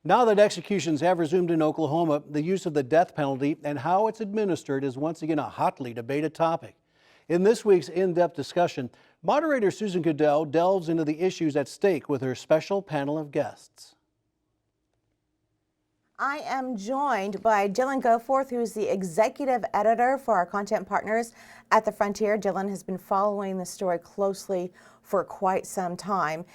Now that executions have resumed in Oklahoma, the use of the death penalty and how it's administered is once again a hotly debated topic. In this week's in-depth discussion, moderator Susan Goodell delves into the issues at stake with her special panel of guests. I am joined by Dylan Goforth, who is the executive editor for our content partners at The Frontier. Dylan has been following the story closely for quite some time.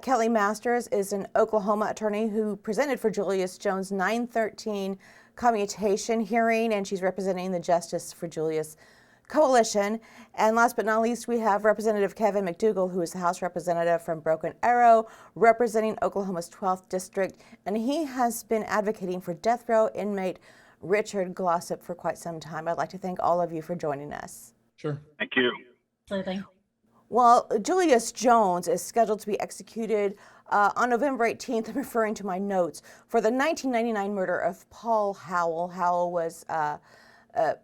Kelly Masters is an Oklahoma attorney who presented for Julius Jones' 913 commutation hearing, and she's representing the Justice for Julius Coalition. And last but not least, we have Representative Kevin McDougal, who is the House Representative from Broken Arrow, representing Oklahoma's 12th District, and he has been advocating for death row inmate Richard Glossip for quite some time. I'd like to thank all of you for joining us. Sure. Thank you. Absolutely. Well, Julius Jones is scheduled to be executed on November 18th. I'm referring to my notes for the 1999 murder of Paul Howell. Howell was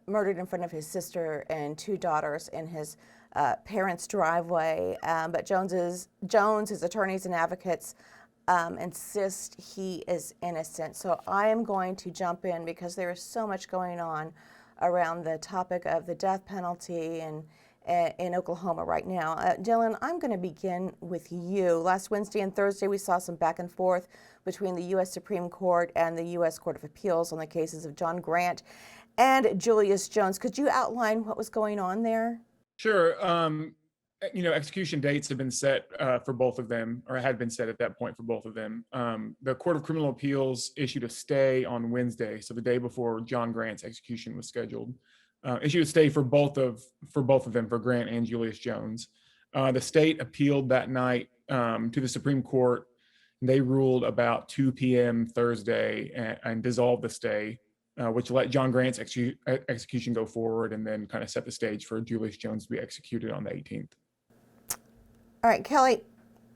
murdered in front of his sister and two daughters in his parents' driveway. But Jones's attorneys and advocates insist he is innocent. So I am going to jump in because there is so much going on around the topic of the death penalty and in Oklahoma right now. Dylan, I'm going to begin with you. Last Wednesday and Thursday, we saw some back and forth between the U.S. Supreme Court and the U.S. Court of Appeals on the cases of John Grant and Julius Jones. Could you outline what was going on there? Sure. Execution dates have been set for both of them, or had been set at that point for both of them. The Court of Criminal Appeals issued a stay on Wednesday, so the day before John Grant's execution was scheduled. Issued a stay for both of them, for Grant and Julius Jones. The state appealed that night to the Supreme Court. They ruled about 2 p.m. Thursday and dissolved the stay, which let John Grant's execution go forward, and then kind of set the stage for Julius Jones to be executed on the 18th. All right, Kelly,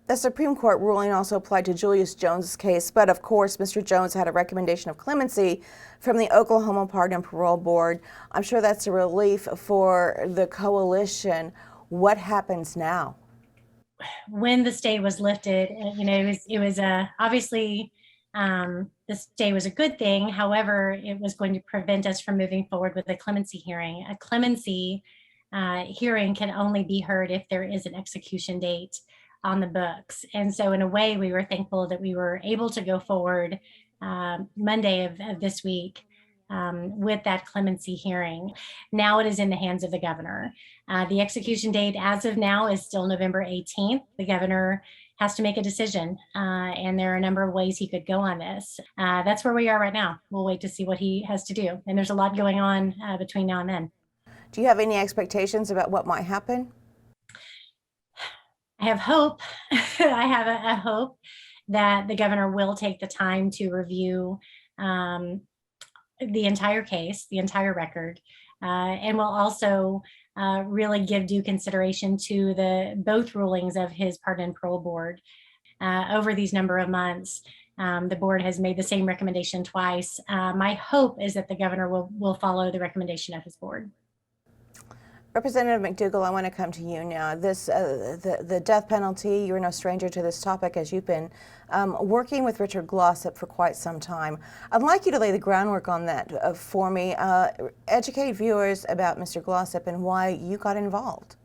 the Supreme Court ruling also applied to Julius Jones' case, but of course, Mr. Jones had a recommendation of clemency from the Oklahoma Pardon and Parole Board. I'm sure that's a relief for the coalition. What happens now? When the stay was lifted, it was obviously the stay was a good thing. However, it was going to prevent us from moving forward with a clemency hearing. A clemency hearing can only be heard if there is an execution date on the books. And so in a way, we were thankful that we were able to go forward Monday of this week with that clemency hearing. Now it is in the hands of the governor. The execution date as of now is still November 18th. The governor has to make a decision, and there are a number of ways he could go on this. That's where we are right now. We'll wait to see what he has to do. And there's a lot going on between now and then. Do you have any expectations about what might happen? I have hope. I have a hope that the governor will take the time to review the entire case, the entire record, and will also really give due consideration to both rulings of his Pardon and Parole Board. Over these number of months, the board has made the same recommendation twice. My hope is that the governor will follow the recommendation of his board. Representative McDougal, I want to come to you now. The death penalty, you're no stranger to this topic as you've been working with Richard Glossip for quite some time. I'd like you to lay the groundwork on that for me. Educate viewers about Mr. Glossip and why you got involved.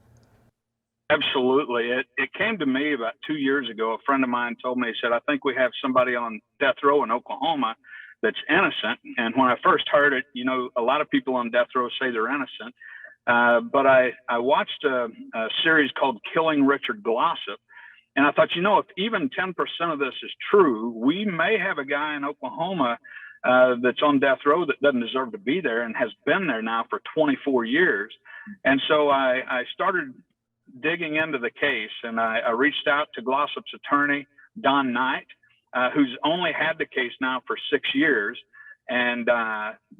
Absolutely. It came to me about 2 years ago. A friend of mine told me, he said, I think we have somebody on death row in Oklahoma that's innocent. And when I first heard it, a lot of people on death row say they're innocent. But I watched a series called Killing Richard Glossip, and I thought, if even 10% of this is true, we may have a guy in Oklahoma that's on death row that doesn't deserve to be there and has been there now for 24 years. And so I started digging into the case, and I reached out to Glossip's attorney, Don Knight, who's only had the case now for 6 years. And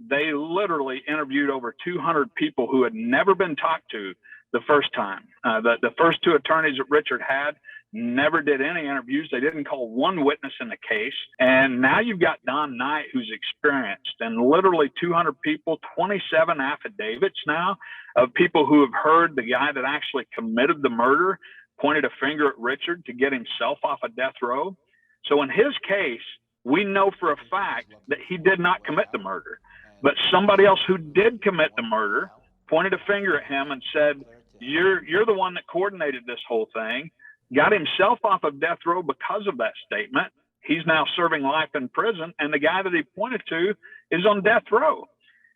they literally interviewed over 200 people who had never been talked to the first time. The first two attorneys that Richard had never did any interviews. They didn't call one witness in the case. And now you've got Don Knight, who's experienced, and literally 200 people, 27 affidavits now of people who have heard the guy that actually committed the murder pointed a finger at Richard to get himself off of death row. So in his case, we know for a fact that he did not commit the murder. But somebody else who did commit the murder pointed a finger at him and said, you're the one that coordinated this whole thing, got himself off of death row because of that statement. He's now serving life in prison, and the guy that he pointed to is on death row.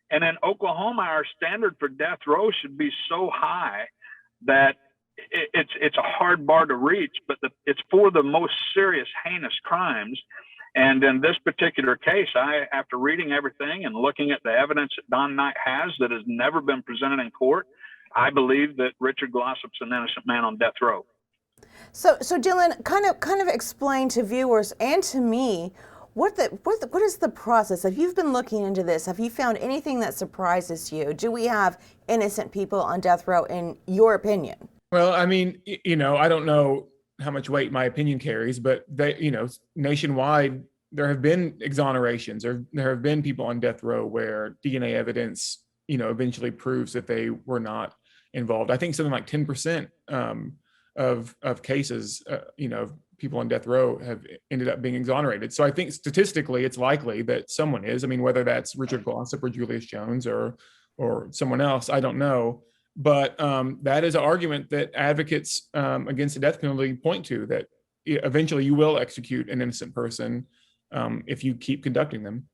And in Oklahoma, our standard for death row should be so high that it's a hard bar to reach, but it's for the most serious, heinous crimes. And in this particular case, after reading everything and looking at the evidence that Don Knight has that has never been presented in court, I believe that Richard Glossop's an innocent man on death row. So Dylan, kind of explain to viewers and to me what is the process? If you've been looking into this, have you found anything that surprises you? Do we have innocent people on death row, in your opinion? Well, I mean, I don't know how much weight my opinion carries, but nationwide, there have been exonerations, or there have been people on death row where DNA evidence, eventually proves that they were not involved. I think something like 10% of cases, people on death row have ended up being exonerated. So I think statistically, it's likely that someone is. I mean, whether that's Richard Glossop or Julius Jones or someone else, I don't know. But that is an argument that advocates against the death penalty point to, that eventually you will execute an innocent person if you keep conducting them.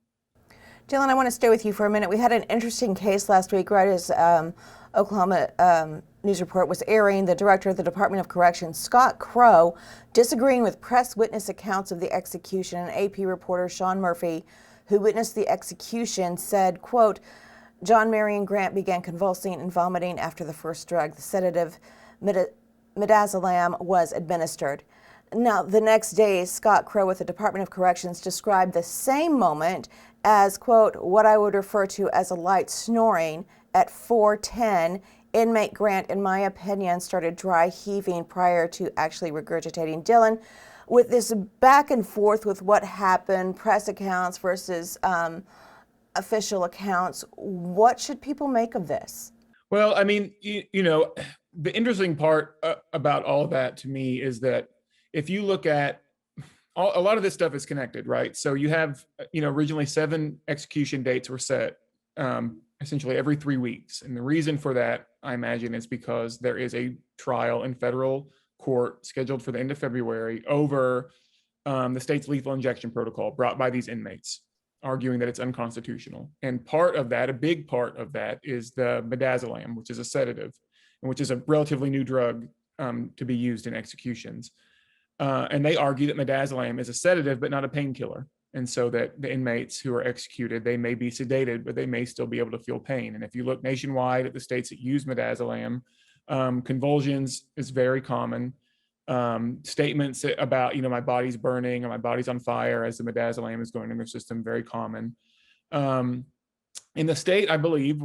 Dylan, I want to stay with you for a minute. We had an interesting case last week, right as Oklahoma News Report was airing. The director of the Department of Corrections, Scott Crow, disagreeing with press witness accounts of the execution. And AP reporter Sean Murphy, who witnessed the execution, said, quote, John Marion Grant began convulsing and vomiting after the first drug, the sedative Midazolam, was administered. Now, the next day, Scott Crow with the Department of Corrections described the same moment as, quote, what I would refer to as a light snoring at 4:10. Inmate Grant, in my opinion, started dry heaving prior to actually regurgitating. Dylan, with this back and forth with what happened, press accounts versus official accounts, what should people make of this? Well, I mean, the interesting part about all of that to me is that if you look at a lot of this stuff is connected, right? So you have, originally 7 execution dates were set essentially every 3 weeks. And the reason for that, I imagine, is because there is a trial in federal court scheduled for the end of February over the state's lethal injection protocol brought by these inmates, arguing that it's unconstitutional. And part of that, a big part of that, is the Midazolam, which is a sedative, and which is a relatively new drug to be used in executions. And they argue that Midazolam is a sedative, but not a painkiller. And so that the inmates who are executed, they may be sedated, but they may still be able to feel pain. And if you look nationwide at the states that use Midazolam, convulsions is very common. Statements about, my body's burning or my body's on fire as the Midazolam is going in their system, very common. And the state, I believe,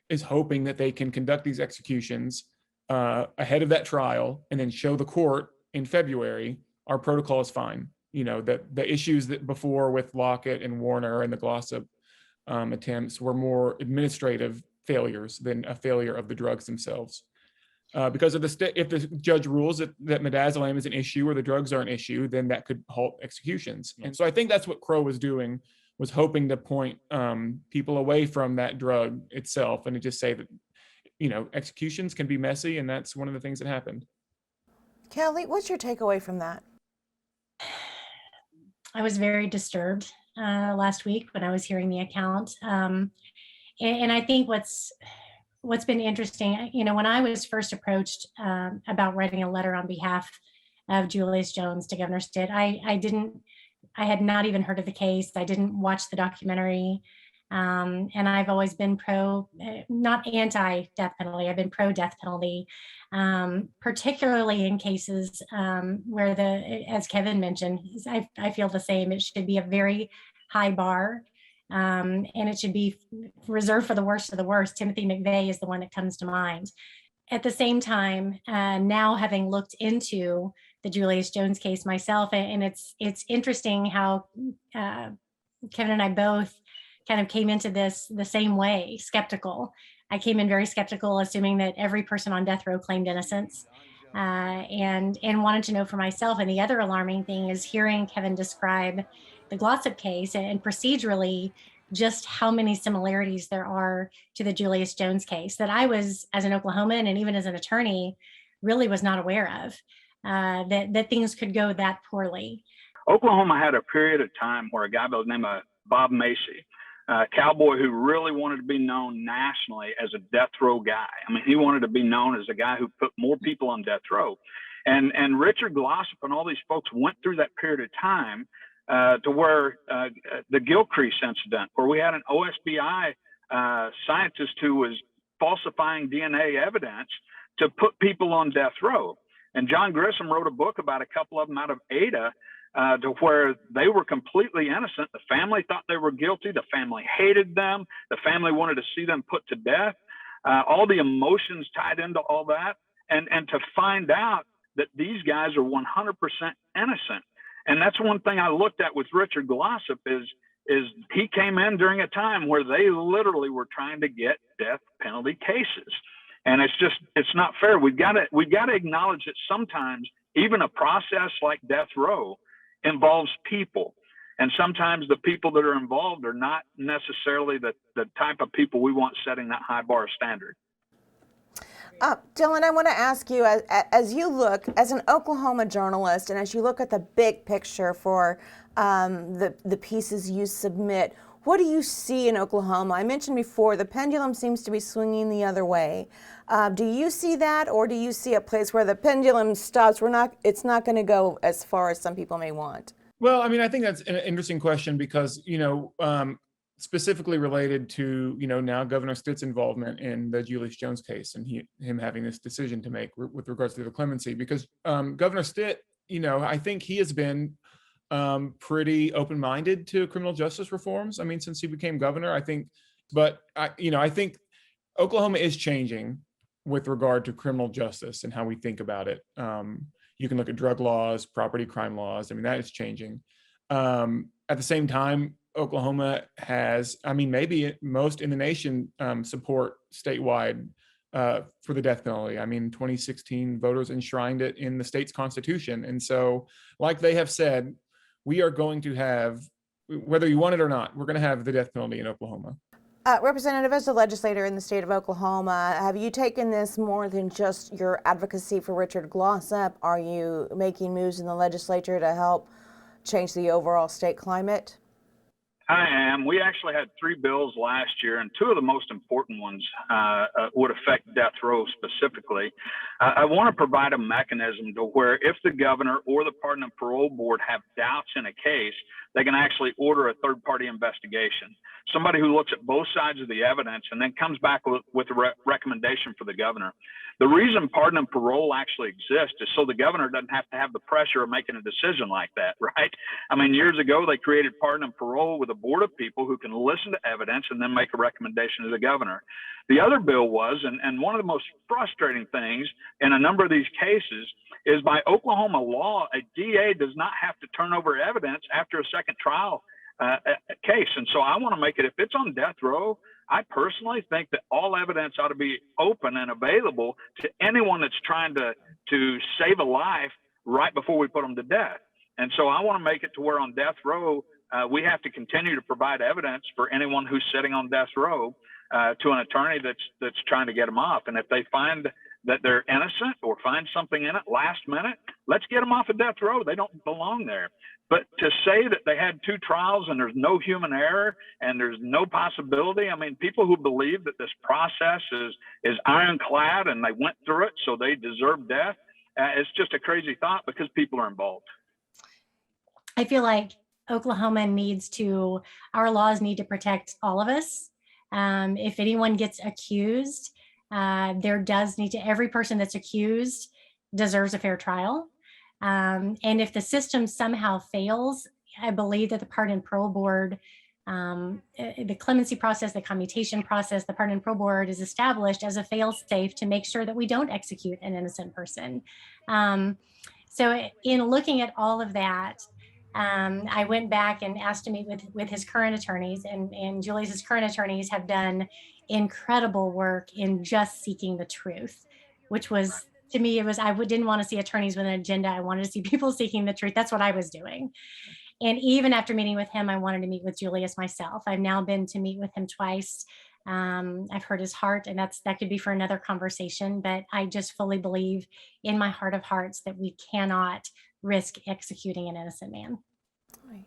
is hoping that they can conduct these executions ahead of that trial and then show the court in February our protocol is fine. That the issues that before with Lockett and Warner and the Glossop attempts were more administrative failures than a failure of the drugs themselves. Because of if the judge rules that Midazolam is an issue or the drugs are an issue, then that could halt executions. And so I think that's what Crow was doing, was hoping to point people away from that drug itself and to just say that, executions can be messy, and that's one of the things that happened. Kelly, what's your takeaway from that? I was very disturbed last week when I was hearing the account. And I think what's been interesting, when I was first approached about writing a letter on behalf of Julius Jones to Governor Stitt, I had not even heard of the case. I didn't watch the documentary. And I've always been not anti-death penalty. I've been pro-death penalty, particularly in cases where as Kevin mentioned, I feel the same. It should be a very high bar, and it should be reserved for the worst of the worst. Timothy McVeigh is the one that comes to mind. At the same time, now having looked into the Julius Jones case myself, and it's interesting how Kevin and I both kind of came into this the same way, skeptical. I came in very skeptical, assuming that every person on death row claimed innocence, and wanted to know for myself. And the other alarming thing is hearing Kevin describe the Glossop case and procedurally just how many similarities there are to the Julius Jones case that I was, as an Oklahoman and even as an attorney, really was not aware of, that things could go that poorly. Oklahoma had a period of time where a guy by the name of Bob Macy, a cowboy who really wanted to be known nationally as a death row guy. I mean, he wanted to be known as a guy who put more people on death row. And Richard Glossop and all these folks went through that period of time to where the Gilcrease incident, where we had an OSBI scientist who was falsifying DNA evidence to put people on death row. And John Grissom wrote a book about a couple of them out of Ada, to where they were completely innocent. The family thought they were guilty. The family hated them. The family wanted to see them put to death. All the emotions tied into all that. And to find out that these guys are 100% innocent. And that's one thing I looked at with Richard Glossop is he came in during a time where they literally were trying to get death penalty cases. And it's not fair. We've got to acknowledge that sometimes even a process like death row involves people. And sometimes the people that are involved are not necessarily the type of people we want setting that high bar standard. Dylan, I want to ask you, as you look, as an Oklahoma journalist, and as you look at the big picture for the pieces you submit, what do you see in Oklahoma? I mentioned before, the pendulum seems to be swinging the other way. Do you see that, or do you see a place where the pendulum stops? It's not going to go as far as some people may want. Well, I mean, I think that's an interesting question because, specifically related to, now Governor Stitt's involvement in the Julius Jones case and him having this decision to make with regards to the clemency, because Governor Stitt, I think he has been pretty open-minded to criminal justice reforms. I mean, since he became governor, I think Oklahoma is changing with regard to criminal justice and how we think about it. You can look at drug laws, property crime laws. I mean, that is changing. At the same time, Oklahoma has, maybe most in the nation support statewide for the death penalty. I mean, 2016 voters enshrined it in the state's constitution. And so, like they have said, we are going to have, whether you want it or not, we're going to have the death penalty in Oklahoma. Representative, as a legislator in the state of Oklahoma, have you taken this more than just your advocacy for Richard Glossop? Are you making moves in the legislature to help change the overall state climate? I am. We actually had 3 bills last year, and 2 of the most important ones would affect death row specifically. I want to provide a mechanism to where if the governor or the Pardon and Parole Board have doubts in a case, they can actually order a third-party investigation. Somebody who looks at both sides of the evidence and then comes back with a recommendation for the governor. The reason pardon and parole actually exists is so the governor doesn't have to have the pressure of making a decision like that, right? I mean, years ago, they created pardon and parole with a board of people who can listen to evidence and then make a recommendation to the governor. The other bill was, and one of the most frustrating things in a number of these cases is by Oklahoma law, a DA does not have to turn over evidence after a second trial case. And so I want to make it, if it's on death row, I personally think that all evidence ought to be open and available to anyone that's trying to save a life right before we put them to death. And so I want to make it to where on death row, we have to continue to provide evidence for anyone who's sitting on death row to an attorney that's trying to get them off. And if they find that they're innocent or find something in it last minute, let's get them off of death row. They don't belong there. But to say that they had 2 trials and there's no human error and there's no possibility, I mean, people who believe that this process is ironclad and they went through it, so they deserve death, it's just a crazy thought because people are involved. I feel like Oklahoma our laws need to protect all of us. If anyone gets accused, every person that's accused deserves a fair trial. And if the system somehow fails, I believe that the Pardon and Parole Board, the clemency process, the commutation process, the Pardon and Parole Board is established as a fail-safe to make sure that we don't execute an innocent person. So in looking at all of that, I went back and asked to meet with his current attorneys, and Julius's current attorneys have done incredible work in just seeking the truth, which was, to me, I didn't want to see attorneys with an agenda. I wanted to see people seeking the truth. That's what I was doing. And even after meeting with him, I wanted to meet with Julius myself. I've now been to meet with him twice. I've heard his heart, and that could be for another conversation. But I just fully believe in my heart of hearts that we cannot risk executing an innocent man. Right.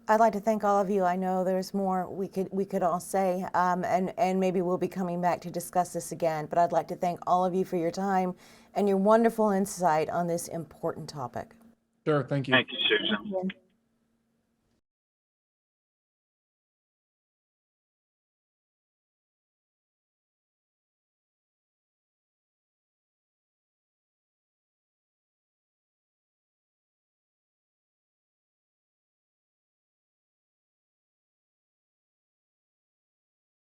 I'd like to thank all of you. I know there's more we could all say, and maybe we'll be coming back to discuss this again. But I'd like to thank all of you for your time and your wonderful insight on this important topic. Sure, thank you. Thank you, Susan.